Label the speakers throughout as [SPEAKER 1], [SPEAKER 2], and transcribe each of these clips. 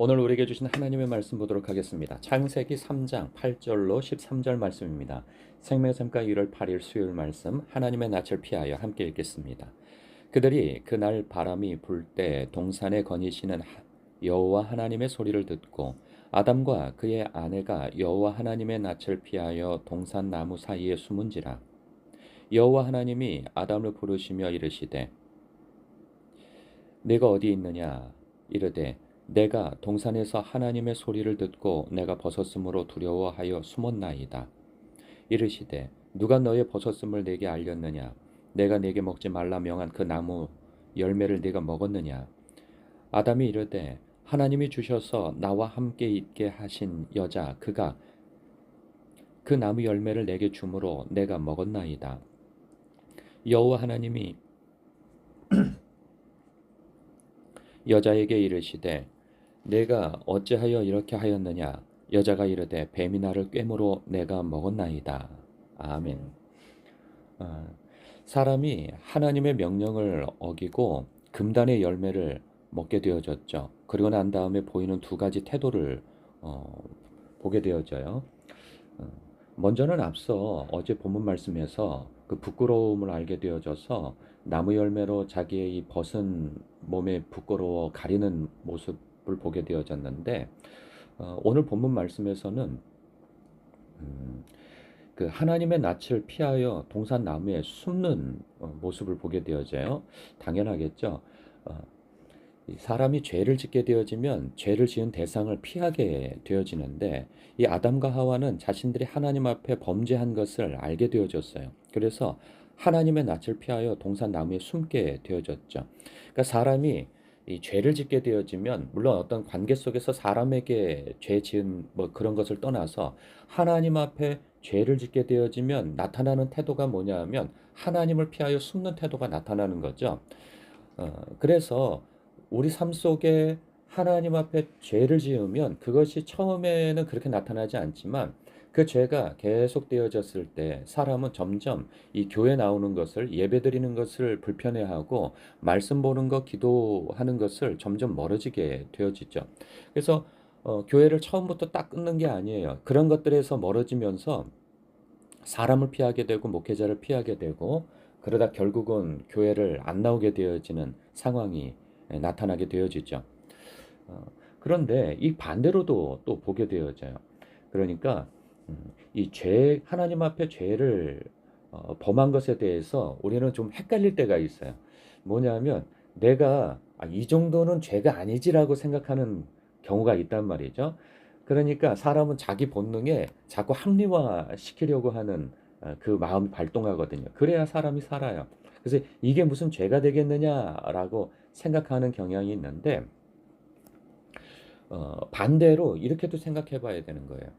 [SPEAKER 1] 오늘 우리에게 주신 하나님의 말씀 보도록 하겠습니다. 창세기 3장 8절로 13절 말씀입니다. 생명샘가 1월 8일 수요일 말씀 하나님의 낯을 피하여 함께 읽겠습니다. 그들이 그날 바람이 불 때 동산에 거니시는 여호와 하나님의 소리를 듣고 아담과 그의 아내가 여호와 하나님의 낯을 피하여 동산 나무 사이에 숨은지라. 여호와 하나님이 아담을 부르시며 이르시되 네가 어디 있느냐 이르되 내가 동산에서 하나님의 소리를 듣고 내가 벗었으므로 두려워하여 숨었나이다. 이르시되 누가 너의 벗었음을 내게 알렸느냐 내가 내게 먹지 말라 명한 그 나무 열매를 네가 먹었느냐. 아담이 이르되 하나님이 주셔서 나와 함께 있게 하신 여자 그가 그 나무 열매를 내게 주므로 내가 먹었나이다. 여호와 하나님이 여자에게 이르시되 내가 어찌하여 이렇게 하였느냐. 여자가 이르되 뱀이 나를 꿰므로 내가 먹었나이다. 아멘. 아, 사람이 하나님의 명령을 어기고 금단의 열매를 먹게 되어졌죠. 그리고 난 다음에 보이는 두 가지 태도를 보게 되어져요. 어, 먼저는 앞서 어제 본문 말씀에서 그 부끄러움을 알게 되어져서 나무 열매로 자기의 이 벗은 몸에 부끄러워 가리는 모습을 보게 되어졌는데, 오늘 본문 말씀에서는 그 하나님의 낯을 피하여 동산 나무에 숨는 모습을 보게 되어져요. 당연하겠죠. 어, 사람이 죄를 짓게 되어지면 죄를 지은 대상을 피하게 되어지는데, 이 아담과 하와는 자신들이 하나님 앞에 범죄한 것을 알게 되어졌어요. 그래서 하나님의 낯을 피하여 동산 나무에 숨게 되어졌죠. 그러니까 사람이 이 죄를 짓게 되어지면 물론 어떤 관계 속에서 사람에게 죄 지은 뭐 그런 것을 떠나서 하나님 앞에 죄를 짓게 되어지면 나타나는 태도가 뭐냐 하면 하나님을 피하여 숨는 태도가 나타나는 거죠. 그래서 우리 삶 속에 하나님 앞에 죄를 지으면 그것이 처음에는 그렇게 나타나지 않지만 그 죄가 계속 되어졌을 때 사람은 점점 이 교회 나오는 것을 예배드리는 것을 불편해하고 말씀 보는 것 기도하는 것을 점점 멀어지게 되어지죠. 그래서 교회를 처음부터 딱 끊는 게 아니에요. 그런 것들에서 멀어지면서 사람을 피하게 되고 목회자를 피하게 되고 그러다 결국은 교회를 안 나오게 되어지는 상황이 나타나게 되어지죠. 어, 그런데 이 반대로도 또 보게 되어져요. 그러니까 이 죄, 하나님 앞에 죄를 범한 것에 대해서 우리는 좀 헷갈릴 때가 있어요. 뭐냐면 내가 이 정도는 죄가 아니지라고 생각하는 경우가 있단 말이죠. 그러니까 사람은 자기 본능에 자꾸 합리화 시키려고 하는 그 마음이 발동하거든요. 그래야 사람이 살아요. 그래서 이게 무슨 죄가 되겠느냐라고 생각하는 경향이 있는데, 반대로 이렇게도 생각해 봐야 되는 거예요.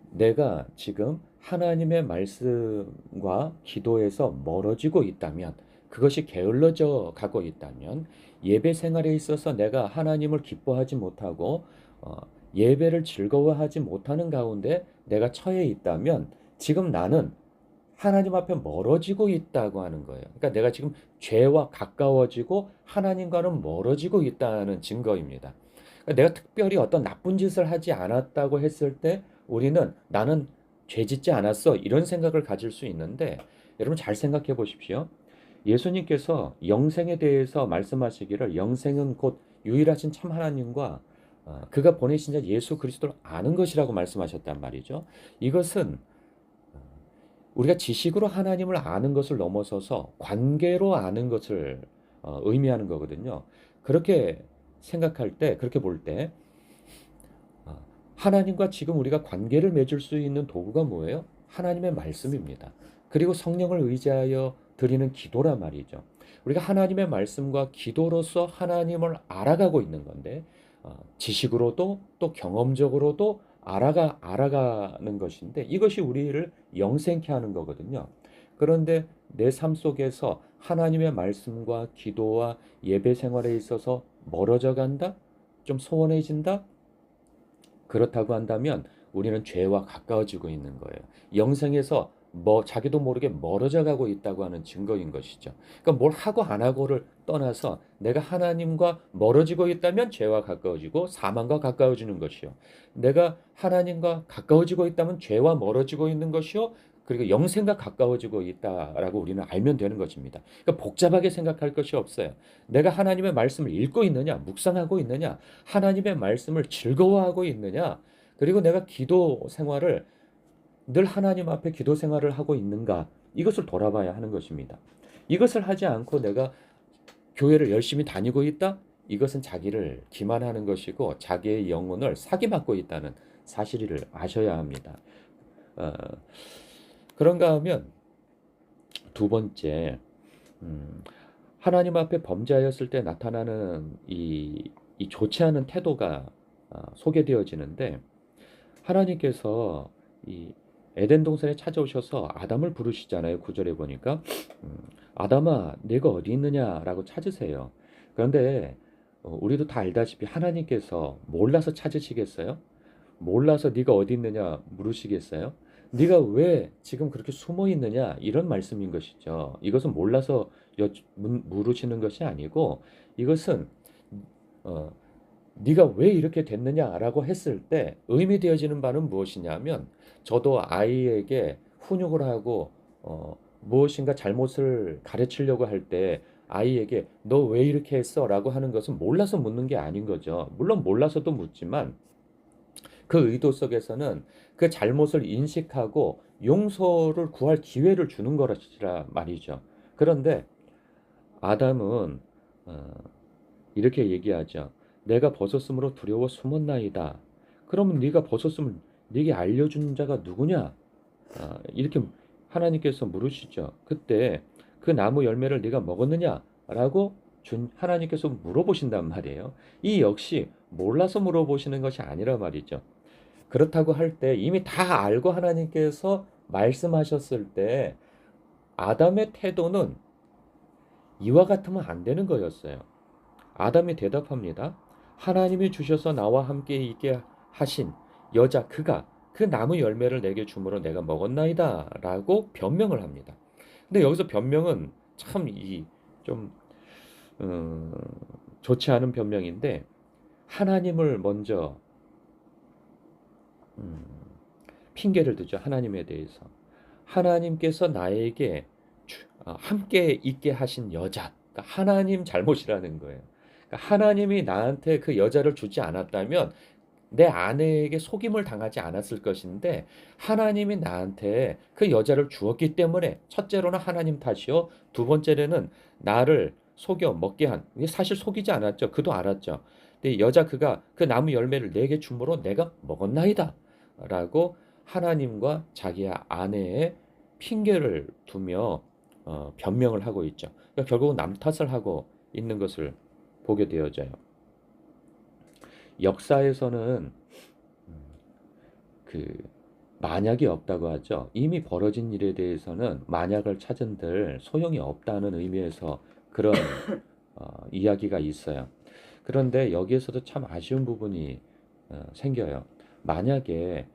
[SPEAKER 1] 내가 지금 하나님의 말씀과 기도에서 멀어지고 있다면, 그것이 게을러져 가고 있다면, 예배 생활에 있어서 내가 하나님을 기뻐하지 못하고, 예배를 즐거워하지 못하는 가운데 내가 처해 있다면, 지금 나는 하나님 앞에 멀어지고 있다고 하는 거예요. 그러니까 내가 지금 죄와 가까워지고 하나님과는 멀어지고 있다는 증거입니다. 그러니까 내가 특별히 어떤 나쁜 짓을 하지 않았다고 했을 때 우리는 나는 죄 짓지 않았어 이런 생각을 가질 수 있는데, 여러분 잘 생각해 보십시오. 예수님께서 영생에 대해서 말씀하시기를 영생은 곧 유일하신 참 하나님과 그가 보내신 자 예수 그리스도를 아는 것이라고 말씀하셨단 말이죠. 이것은 우리가 지식으로 하나님을 아는 것을 넘어서서 관계로 아는 것을 의미하는 거거든요. 그렇게 생각할 때, 그렇게 볼 때, 하나님과 지금 우리가 관계를 맺을 수 있는 도구가 뭐예요? 하나님의 말씀입니다. 그리고 성령을 의지하여 드리는 기도란 말이죠. 우리가 하나님의 말씀과 기도로서 하나님을 알아가고 있는 건데, 지식으로도 또 경험적으로도 알아가는 것인데, 이것이 우리를 영생케 하는 거거든요. 그런데 내 삶 속에서 하나님의 말씀과 기도와 예배 생활에 있어서 멀어져 간다? 좀 소원해진다? 그렇다고 한다면 우리는 죄와 가까워지고 있는 거예요. 영생에서 자기도 모르게 멀어져 가고 있다고 하는 증거인 것이죠. 그러니까 뭘 하고 안 하고를 떠나서 내가 하나님과 멀어지고 있다면 죄와 가까워지고 사망과 가까워지는 것이요. 내가 하나님과 가까워지고 있다면 죄와 멀어지고 있는 것이요. 그리고 영생과 가까워지고 있다라고 우리는 알면 되는 것입니다. 그러니까 복잡하게 생각할 것이 없어요. 내가 하나님의 말씀을 읽고 있느냐, 묵상하고 있느냐, 하나님의 말씀을 즐거워하고 있느냐, 그리고 내가 기도 생활을 늘 하나님 앞에 기도 생활을 하고 있는가, 이것을 돌아봐야 하는 것입니다. 이것을 하지 않고 내가 교회를 열심히 다니고 있다? 이것은 자기를 기만하는 것이고 자기의 영혼을 사기맞고 있다는 사실을 아셔야 합니다. 어, 그런가 하면 두 번째, 하나님 앞에 범죄하였을 때 나타나는 이 좋지 않은 태도가 소개되어지는데, 하나님께서 이 에덴 동산에 찾아오셔서 아담을 부르시잖아요. 9절에 보니까 아담아 네가 어디 있느냐라고 찾으세요. 그런데 우리도 다 알다시피 하나님께서 몰라서 찾으시겠어요? 몰라서 네가 어디 있느냐 물으시겠어요? 네가 왜 지금 그렇게 숨어 있느냐 이런 말씀인 것이죠. 이것은 몰라서 물으시는 것이 아니고, 이것은 어, 네가 왜 이렇게 됐느냐라고 했을 때 의미되어지는 바는 무엇이냐면, 저도 아이에게 훈육을 하고 무엇인가 잘못을 가르치려고 할 때 아이에게 너 왜 이렇게 했어라고 하는 것은 몰라서 묻는 게 아닌 거죠. 물론 몰라서도 묻지만 그 의도 속에서는 그 잘못을 인식하고 용서를 구할 기회를 주는 것이라 말이죠. 그런데 아담은 어, 이렇게 얘기하죠. 내가 벗었으므로 두려워 숨었나이다. 그러면 네가 벗었음을 네게 알려준 자가 누구냐? 이렇게 하나님께서 물으시죠. 그때 그 나무 열매를 네가 먹었느냐? 라고 하나님께서 물어보신단 말이에요. 이 역시 몰라서 물어보시는 것이 아니라 말이죠. 그렇다고 할 때 이미 다 알고 하나님께서 말씀하셨을 때 아담의 태도는 이와 같으면 안 되는 거였어요. 아담이 대답합니다. 하나님이 주셔서 나와 함께 있게 하신 여자 그가 그 나무 열매를 내게 주므로 내가 먹었나이다 라고 변명을 합니다. 근데 여기서 변명은 참 좀 좋지 않은 변명인데, 하나님을 먼저 음, 핑계를 대죠. 하나님에 대해서. 하나님께서 나에게 함께 있게 하신 여자, 그러니까 하나님 잘못이라는 거예요. 그러니까 하나님이 나한테 그 여자를 주지 않았다면 내 아내에게 속임을 당하지 않았을 것인데, 하나님이 나한테 그 여자를 주었기 때문에 첫째로는 하나님 탓이요, 두 번째로는 나를 속여 먹게 한, 사실 속이지 않았죠. 그도 알았죠. 근데 여자 그가 그 나무 열매를 내게 주므로 내가 먹었나이다 라고 하나님과 자기 아내의 핑계를 두며 변명을 하고 있죠. 그러니까 결국은 남 탓을 하고 있는 것을 보게 되어져요. 역사에서는 그 만약이 없다고 하죠. 이미 벌어진 일에 대해서는 만약을 찾은들 소용이 없다는 의미에서 그런 이야기가 있어요. 그런데 여기에서도 참 아쉬운 부분이 생겨요. 만약에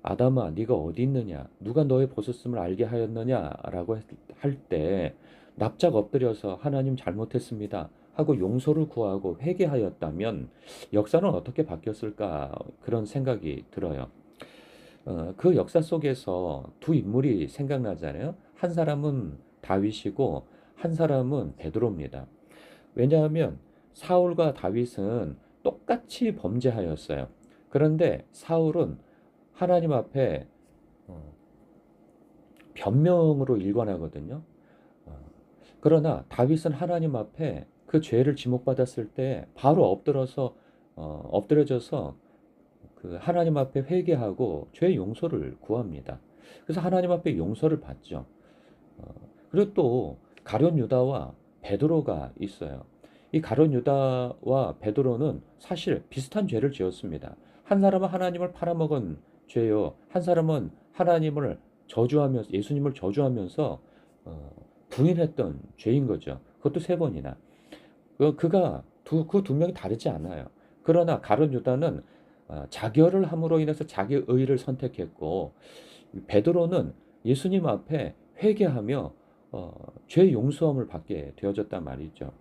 [SPEAKER 1] 아담아 네가 어디 있느냐, 누가 너의 벗었음을 알게 하였느냐라고 할 때 납작 엎드려서 하나님 잘못했습니다 하고 용서를 구하고 회개하였다면 역사는 어떻게 바뀌었을까, 그런 생각이 들어요. 그 역사 속에서 두 인물이 생각나잖아요. 한 사람은 다윗이고 한 사람은 베드로입니다. 왜냐하면 사울과 다윗은 똑같이 범죄하였어요. 그런데 사울은 하나님 앞에 변명으로 일관하거든요. 그러나 다윗은 하나님 앞에 그 죄를 지목받았을 때 바로 엎드려져서 그 하나님 앞에 회개하고 죄 용서를 구합니다. 그래서 하나님 앞에 용서를 받죠. 그리고 또 가룟 유다와 베드로가 있어요. 이 가룟 유다와 베드로는 사실 비슷한 죄를 지었습니다. 한 사람은 하나님을 팔아먹은 죄요. 한 사람은 하나님을 저주하면서, 예수님을 저주하면서 부인했던 죄인 거죠. 그것도 세 번이나. 그가 그 두 명이 다르지 않아요. 그러나 가룟 유다는 자결을 함으로 인해서 자기 의를 선택했고, 베드로는 예수님 앞에 회개하며 죄 용서함을 받게 되어졌단 말이죠.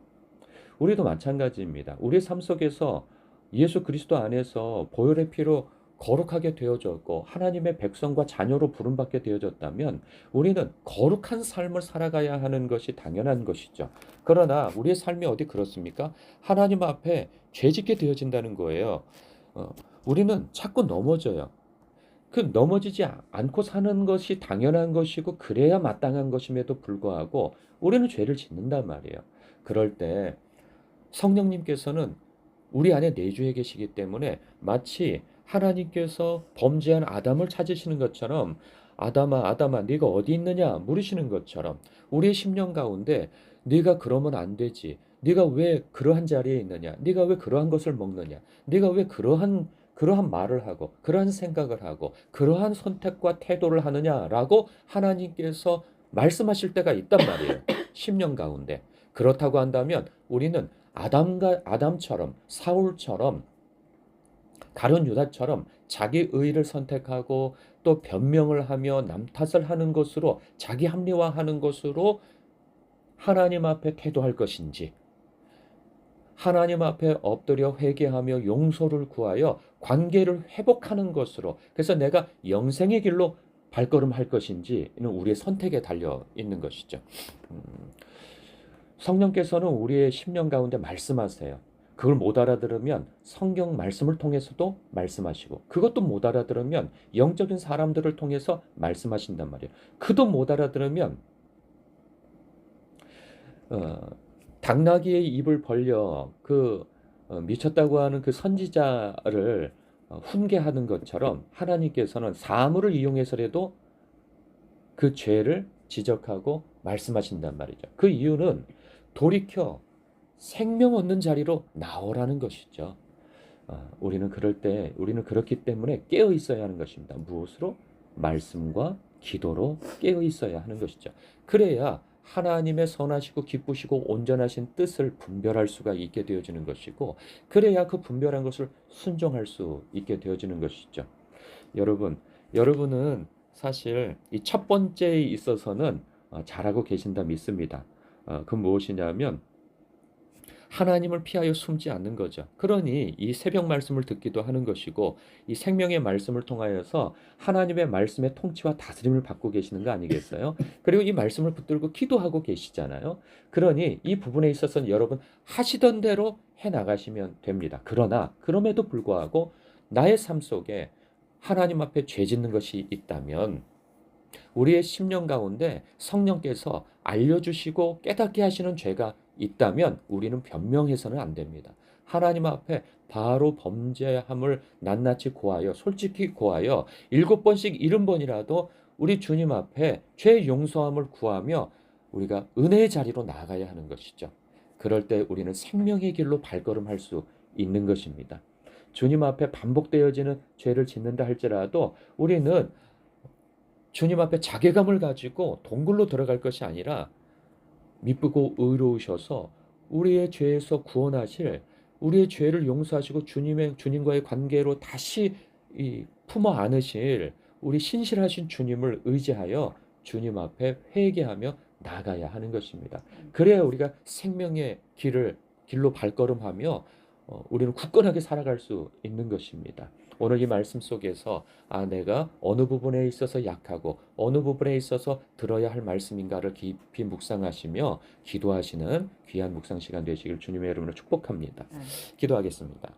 [SPEAKER 1] 우리도 마찬가지입니다. 우리의 삶 속에서 예수 그리스도 안에서 보혈의 피로 거룩하게 되어졌고 하나님의 백성과 자녀로 부름받게 되어졌다면 우리는 거룩한 삶을 살아가야 하는 것이 당연한 것이죠. 그러나 우리의 삶이 어디 그렇습니까? 하나님 앞에 죄짓게 되어진다는 거예요. 어, 우리는 자꾸 넘어져요. 그 넘어지지 않고 사는 것이 당연한 것이고 그래야 마땅한 것임에도 불구하고 우리는 죄를 짓는단 말이에요. 그럴 때 성령님께서는 우리 안에 내주해 계시기 때문에 마치 하나님께서 범죄한 아담을 찾으시는 것처럼 아담아 아담아 네가 어디 있느냐 물으시는 것처럼 우리의 심령 가운데 네가 그러면 안 되지. 네가 왜 그러한 자리에 있느냐? 네가 왜 그러한 것을 먹느냐? 네가 왜 그러한 말을 하고 그러한 생각을 하고 그러한 선택과 태도를 하느냐라고 하나님께서 말씀하실 때가 있단 말이에요. 심령 가운데. 그렇다고 한다면 우리는 아담처럼 사울처럼 가룟 유다처럼 자기 의를 선택하고 또 변명을 하며 남 탓을 하는 것으로 자기 합리화하는 것으로 하나님 앞에 태도할 것인지 하나님 앞에 엎드려 회개하며 용서를 구하여 관계를 회복하는 것으로 그래서 내가 영생의 길로 발걸음할 것인지는 우리의 선택에 달려 있는 것이죠. 음, 성령께서는 우리의 심령 가운데 말씀하세요. 그걸 못 알아들으면 성경 말씀을 통해서도 말씀하시고 그것도 못 알아들으면 영적인 사람들을 통해서 말씀하신단 말이에요. 그도 못 알아들으면 어, 당나귀의 입을 벌려 미쳤다고 하는 그 선지자를 훈계하는 것처럼 하나님께서는 사물을 이용해서라도 그 죄를 지적하고 말씀하신단 말이죠. 그 이유는 돌이켜 생명 얻는 자리로 나오라는 것이죠. 우리는 그렇기 때문에 깨어 있어야 하는 것입니다. 무엇으로? 말씀과 기도로 깨어 있어야 하는 것이죠. 그래야 하나님의 선하시고 기쁘시고 온전하신 뜻을 분별할 수가 있게 되어지는 것이고, 그래야 그 분별한 것을 순종할 수 있게 되어지는 것이죠. 여러분은 사실 이 첫 번째에 있어서는 잘하고 계신다 믿습니다. 그 무엇이냐면 하나님을 피하여 숨지 않는 거죠. 그러니 이 새벽 말씀을 듣기도 하는 것이고 이 생명의 말씀을 통하여서 하나님의 말씀의 통치와 다스림을 받고 계시는 거 아니겠어요? 그리고 이 말씀을 붙들고 기도하고 계시잖아요. 그러니 이 부분에 있어서는 여러분 하시던 대로 해 나가시면 됩니다. 그러나 그럼에도 불구하고 나의 삶 속에 하나님 앞에 죄 짓는 것이 있다면 우리의 심령 가운데 성령께서 알려주시고 깨닫게 하시는 죄가 있다면 우리는 변명해서는 안 됩니다. 하나님 앞에 바로 범죄함을 낱낱이 고하여 솔직히 고하여 7번씩 70번이라도 우리 주님 앞에 죄 용서함을 구하며 우리가 은혜의 자리로 나아가야 하는 것이죠. 그럴 때 우리는 생명의 길로 발걸음할 수 있는 것입니다. 주님 앞에 반복되어지는 죄를 짓는다 할지라도 우리는 주님 앞에 자괴감을 가지고 동굴로 들어갈 것이 아니라 미쁘고 의로우셔서 우리의 죄에서 구원하실 우리의 죄를 용서하시고 주님과의 관계로 다시 품어 안으실 우리 신실하신 주님을 의지하여 주님 앞에 회개하며 나가야 하는 것입니다. 그래야 우리가 생명의 길로 발걸음하며 우리는 굳건하게 살아갈 수 있는 것입니다. 오늘 이 말씀 속에서 내가 어느 부분에 있어서 약하고 어느 부분에 있어서 들어야 할 말씀인가를 깊이 묵상하시며 기도하시는 귀한 묵상 시간 되시길 주님의 이름으로 축복합니다. 기도하겠습니다.